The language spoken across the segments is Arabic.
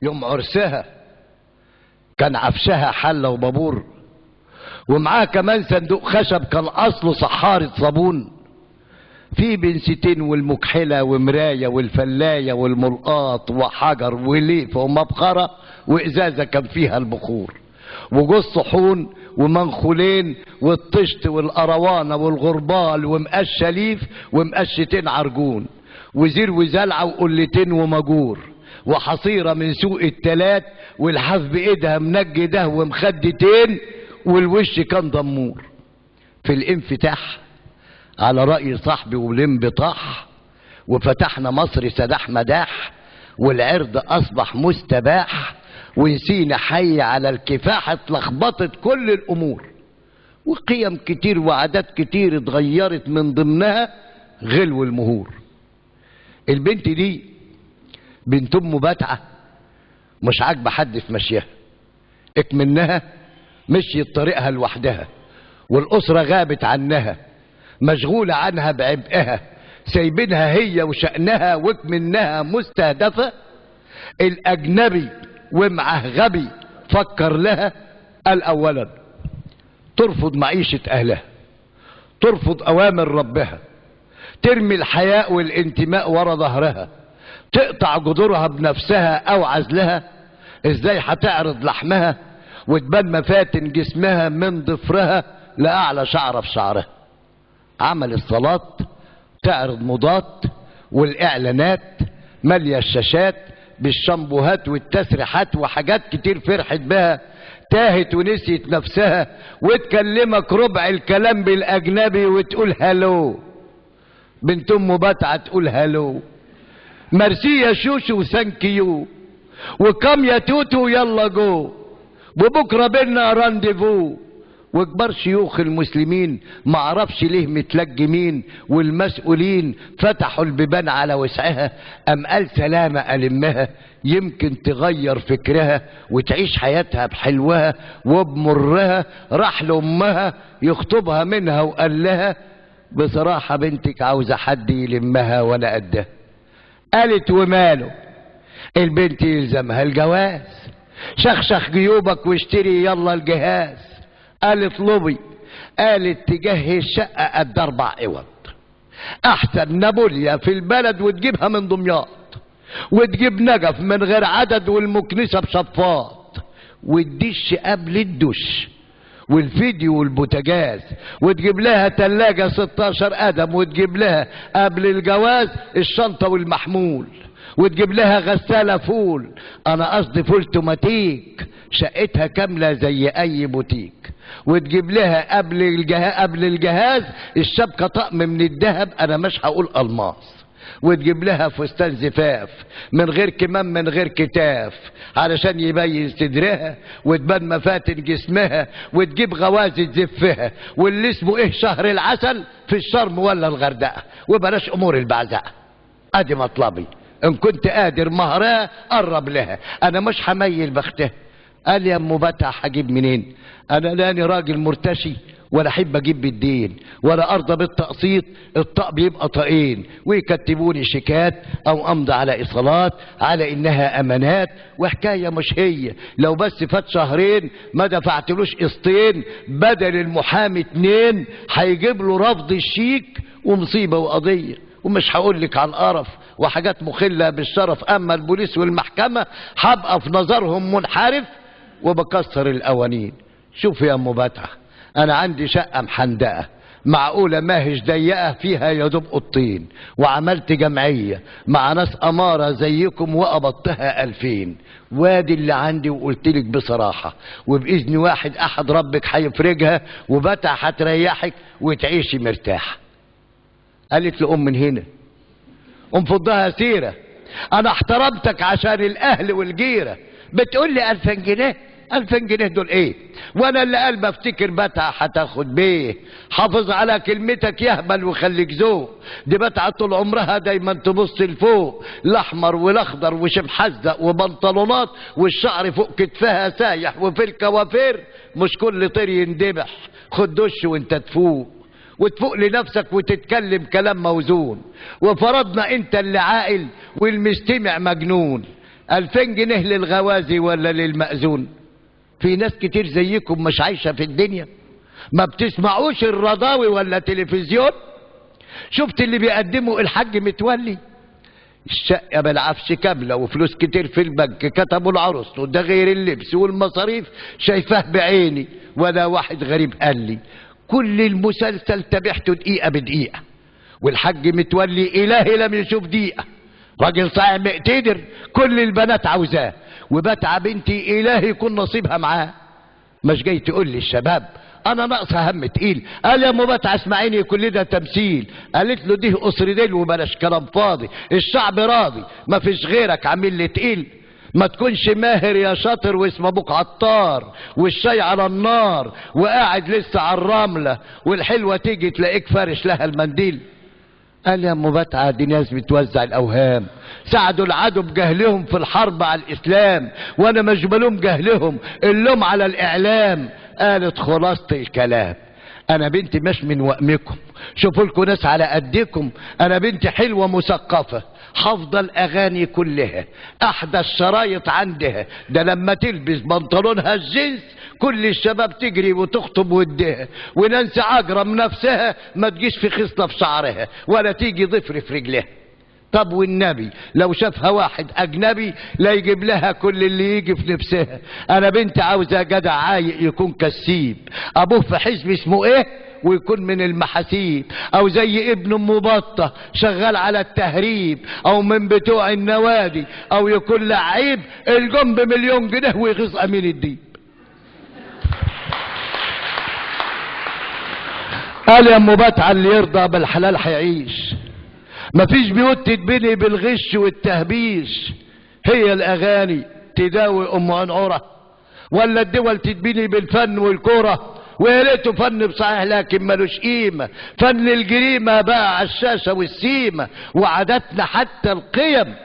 يوم عرسها كان عفشها حله وبابور، ومعاها كمان صندوق خشب كان اصله صحارة صابون، في بنستين والمكحله ومرايه والفلايه والملقاط وحجر وليفه ومبخره وازازه كان فيها البخور، وجوز صحون ومنخولين والطشت والقروانه والغربال ومقش شليف ومقشتين عرجون وزير وزلعه وقلتين ومجور وحصيره من سوق التلات والحاف بايدها منجده ومخدتين والوش كان دمور. في الانفتاح على رأي صاحبي والانبطاح وفتحنا مصر سداح مداح والعرض اصبح مستباح ونسينا حي على الكفاح، اتلخبطت كل الامور وقيم كتير وعادات كتير اتغيرت من ضمنها غلو المهور. البنت دي بنت ام بتعه مش عاجبه حد في مشيها، اكمنها مشيت طريقها لوحدها والاسره غابت عنها مشغوله عنها بعبئها سايبينها هي وشأنها وكمنها مستهدفه. الاجنبي ومعه غبي فكر لها، قال اولا ترفض معيشه اهلها، ترفض اوامر ربها، ترمي الحياء والانتماء ورا ظهرها، تقطع جذورها بنفسها او عزلها. ازاي هتعرض لحمها وتبان مفاتن جسمها من ضفرها لاعلى شعره في شعرها. عمل الصلاة تعرض موضات والاعلانات ماليه الشاشات بالشامبوهات والتسريحات وحاجات كتير فرحت بها، تاهت ونسيت نفسها وتكلمك ربع الكلام بالاجنبي وتقول هالو. بنت ام بتعه تقول هالو، ميرسي يا شوشو وثانك يو وكم يا توتو يلا جو وبكره بينا رانديفو. وكبار شيوخ المسلمين معرفش ليه متلجمين والمسؤولين فتحوا البيبان على وسعها، ام قال سلامة ألمها يمكن تغير فكرها وتعيش حياتها بحلوها وبمرها. راح لأمها يخطبها منها وقال لها بصراحة بنتك عاوزة حد يلمها وانا قدها. قالت وماله، البنت يلزمها الجواز، شخشخ جيوبك واشتري يلا الجهاز. قالت لبي، قالت تجهز شقة قد 4 اوض احسن نابوليا في البلد وتجيبها من دمياط وتجيب نجف من غير عدد والمكنسة بشفاط والدش قبل الدش والفيديو والبوتاجاز وتجيب لها تلاجة 16 قدم وتجيب لها قبل الجواز الشنطة والمحمول وتجيب لها غسالة فول، انا قصدي فول توماتيك شقتها كاملة زي اي بوتيك وتجيب لها قبل الجهاز الشبكة طقم من الذهب، انا مش هقول الماس، وتجيب لها فستان زفاف من غير كمام من غير كتاف علشان يبين صدرها وتبان مفاتن جسمها وتجيب غوازة زفها واللي اسمه ايه شهر العسل في الشرم ولا الغردقة وبلاش امور البعزقة. ادي مطلبي، ان كنت قادر مهرها قرب لها، انا مش هميل بختها. قال يا ام بتع هجيب منين؟ انا لاني راجل مرتشي ولا احب اجيب بالدين ولا ارضى بالتقسيط، الطق بيبقى طقين ويكتبوني شيكات او امضي على ايصالات على انها امانات وحكايه مش هي. لو بس فات شهرين ما دفعتلوش قسطين بدل المحامي 2 هيجيب له رفض الشيك ومصيبه وقضيه. ومش هقول لك عن قرف وحاجات مخله بالشرف، اما البوليس والمحكمه هبقى في نظرهم منحرف وبكسر القوانين. شوف يا ام بتعه، انا عندي شقه محندقه معقوله ماهيش ضيقه فيها يا دوب اوضتين، وعملت جمعيه مع ناس اماره زيكم وقبضتها 2000، وادي اللي عندي وقلتلك بصراحه وباذن واحد احد ربك هيفرجها وبتعه هتريحك وتعيشي مرتاحه. قالت لأم من هنا فضها سيره، انا احترمتك عشان الاهل والجيره، بتقول لي 2000 جنيه؟ 2000 جنيه دول ايه؟ وانا اللي قلب افتكر بتعه هتاخد بيه. حافظ على كلمتك يهبل وخليك ذوق، دي بتعه طول عمرها دايما تبص لفوق، الاحمر والاخضر وشبح حزق وبنطلونات والشعر فوق كتفها سايح وفي الكوافير مش كل طير يندبح. خد دش وانت تفوق وتفوق لنفسك وتتكلم كلام موزون، وفرضنا انت اللي عاقل والمستمع مجنون. 2000 جنيه للغوازي ولا للمأذون؟ في ناس كتير زيكم مش عايشة في الدنيا، ما بتسمعوش الرضاوي ولا تلفزيون؟ شفت اللي بيقدمه الحاج متولي؟ الشقة بالعفش كاملة وفلوس كتير في البنك، كتبوا العروس وده غير اللبس والمصاريف، شايفاه بعيني ولا واحد غريب قال لي. كل المسلسل تابعته دقيقة بدقيقة، والحاج متولي إلهي لم يشوف دقيقة. راجل صايع مقتدر، كل البنات عاوزاه، وبتع بنتي إلهي يكون نصيبها معاه. مش جاي تقول لي الشباب انا ناقصه هم تقيل؟ قال يا ام بتع اسمعيني، كل ده تمثيل. قالت له دي قصر ديل وبلاش كلام فاضي، الشعب راضي ما فيش غيرك عامل لي تقيل. ما تكونش ماهر يا شاطر واسم ابوك عطار، والشاي على النار وقاعد لسه على الرمله، والحلوه تيجي تلاقيك فارش لها المنديل. قال يا ام بتعه دي ناس بتوزع الاوهام، ساعدوا العدو بجهلهم في الحرب على الاسلام، وانا مش بلوم جهلهم، اللوم على الاعلام. قالت خلاصة الكلام انا بنتي مش من وهمكم، شوفوا لكم ناس على قدكم. انا بنتي حلوة مثقفة، حافظة الاغاني كلها، احدث شرايط عندها، ده لما تلبس بنطلونها الجينز كل الشباب تجري وتخطب ودها، ونانسي عجرم نفسها ما تجيش في خصلة في شعرها ولا تيجي ضفر في رجلها. طب والنبي لو شافها واحد اجنبي لا يجيب لها كل اللي يجي في نفسها. انا بنتي عاوزة جدع عايق يكون كسيب، ابوه في حزب اسمه ايه ويكون من المحاسيب، او زي ابن ام بطه شغال على التهريب، او من بتوع النوادي، او يكون لعيب الجنب مليون جنيه ويغيظ امين الدين. قال يا ام بتعه اللي يرضى بالحلال هيعيش، مفيش بيوت تتبني بالغش والتهبيش. هي الاغاني تداوي ام عنعره، ولا الدول تتبني بالفن والكوره؟ ويا ريته فن بصحيح لكن ملوش قيمه، فن الجريمه بقى على الشاشه والسيمه، وعاداتنا حتى القيم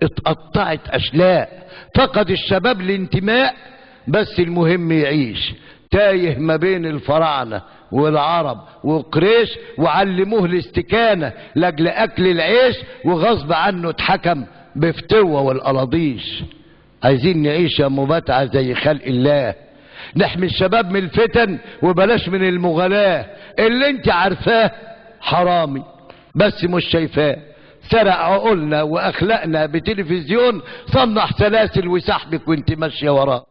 اتقطعت اشلاء، فقد الشباب الانتماء، بس المهم يعيش. تايه ما بين الفراعنه والعرب وقريش، وعلموه الاستكانه لاجل اكل العيش، وغصب عنه اتحكم بفتوه والقلاضيش. عايزين نعيش يا ام بتعه زي خلق الله، نحمي الشباب من الفتن وبلاش من المغالاة. اللي انت عارفاه حرامي بس مش شايفاه، سرق عقولنا واخلاقنا بتلفزيون، صنع سلاسل وسحبك وانت ماشيه وراه.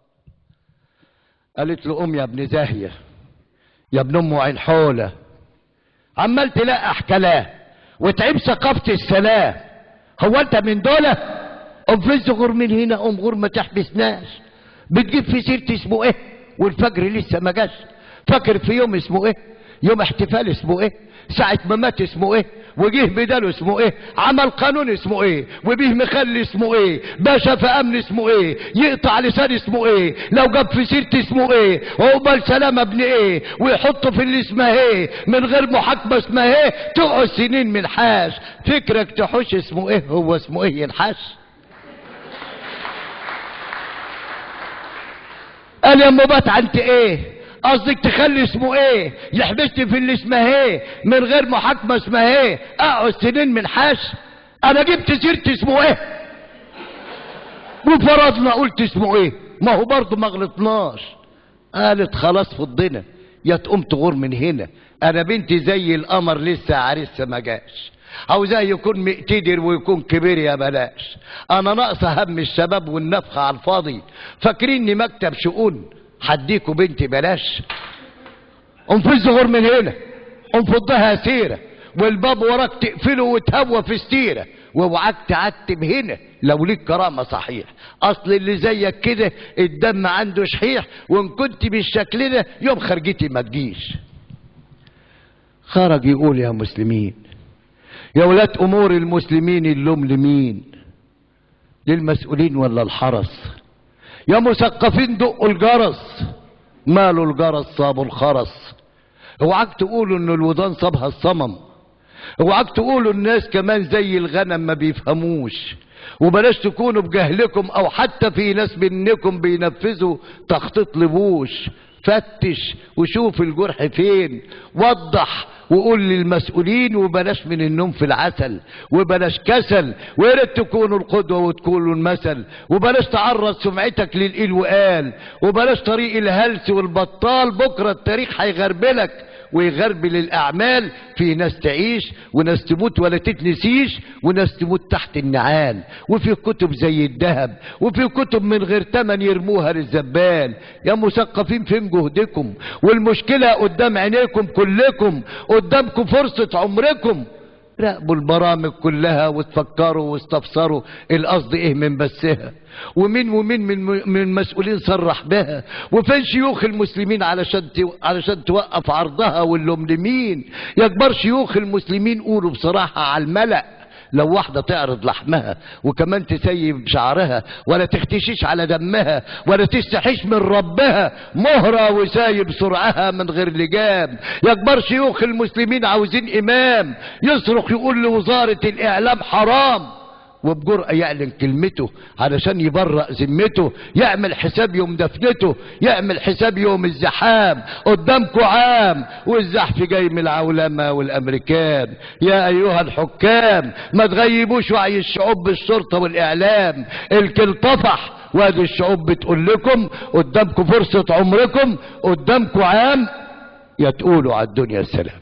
قالت له قوم يا ابن زاهيه يا ابن ام عين حوله، عمال تلقح كلام وتعيب ثقافه السلام. هو انت من دولة؟ قوم فز غور من هنا، قوم غور ما تحبسناش. بتجيب في سيرتي اسمه ايه والفجر لسه ما جاش؟ فاكر في يوم اسمه ايه؟ يوم احتفال اسمه ايه؟ ساعة ما مات اسمه ايه؟ وجيه بداله اسمه ايه؟ عمل قانون اسمه ايه؟ وبيه مخلي اسمه ايه؟ باشا في امن اسمه ايه؟ يقطع لسان اسمه ايه؟ لو جاب في سيرتي اسمه ايه؟ عقبال سلامة ابن ايه؟ ويحطه في اللي اسمها ايه؟ من غير محاكمة اسمها ايه؟ تقعد سنين من حاش. فكرك تحوش اسمه ايه؟ هو اسمه ايه ينحاش؟ قال يا ام بتعه انت ايه قصدك تخلي اسمه ايه يحبسني في اللي اسمها ايه من غير محاكمه اسمها ايه؟ اقعد سنين من حاش؟ انا جبت سيرتي اسمه ايه وفرضنا قلت اسمه ايه، ما هو برضه ما غلطناش. قالت خلاص فضنا، يا تقوم تغور من هنا، انا بنتي زي القمر لسه عريسها ما جاش، عاوزاه يكون مقتدر ويكون كبير يا بلاش. انا ناقصه هم الشباب والنفخه على الفاضي، فاكريني مكتب شؤون هديكوا بنتي بلاش؟ قوم فز غور من هنا، قوم فضها سيره، والباب وراك تقفله وتهوى في ستيره، واوعاك تعتب هنا لو ليك كرامه صحيح. اصل اللي زيك كده الدم عنده شحيح، وان كنت بالشكل ده يوم خرجتي ما تجيش. خرج يقول يا مسلمين، يا ولاد امور المسلمين اللوم لمين؟ للمسؤولين ولا الحرس؟ يا مثقفين دقوا الجرس، ماله الجرس صابوا الخرس. اوعاك تقولوا ان الودان صابها الصمم، اوعاك تقولوا الناس كمان زي الغنم ما بيفهموش، وبلاش تكونوا بجهلكم او حتى في ناس منكم بينفذوا تخطيط لبوش. فتش وشوف الجرح فين، وضح وقول للمسؤولين وبلاش من النوم في العسل، وبلاش كسل، ويا ريت تكونوا القدوة وتكونوا المثل، وبلاش تعرض سمعتك للقيل وقال، وبلاش طريق الهلس والبطال، بكرة التاريخ هيغربلك ويغربل الأعمال. في ناس تعيش وناس تموت ولا تتنسيش، وناس تموت تحت النعال، وفي كتب زي الذهب، وفي كتب من غير تمن يرموها للزبال. يا مثقفين فين جهدكم؟ والمشكلة قدام عينيكم كلكم، قدامكم فرصة عمركم. راقبوا البرامج كلها وتفكروا واستفسروا القصد ايه من بثها، ومين من المسؤولين صرح بها، وفين شيوخ المسلمين علشان توقف عرضها، واللوم لمين؟ يا كبار شيوخ المسلمين قولوا بصراحة على الملأ، لو واحدة تعرض لحمها وكمان تسيب شعرها، ولا تختشيش على دمها، ولا تستحيش من ربها، مهرة وسايب سرعها من غير لجام. يا كبار شيوخ المسلمين عاوزين إمام يصرخ يقول لوزارة الإعلام حرام، وبجرأة يعلن كلمته علشان يبرأ ذمته، يعمل حساب يوم دفنته، يعمل حساب يوم الزحام. قدامكوا عام والزحف جاي من العولمة والأمريكان. يا أيها الحكام ما تغيبوش وعي الشعوب بالشرطة والإعلام، الكل طفح وادي الشعوب بتقول لكم قدامكوا فرصة عمركم، قدامكوا عام يا تقولوا على الدنيا السلام.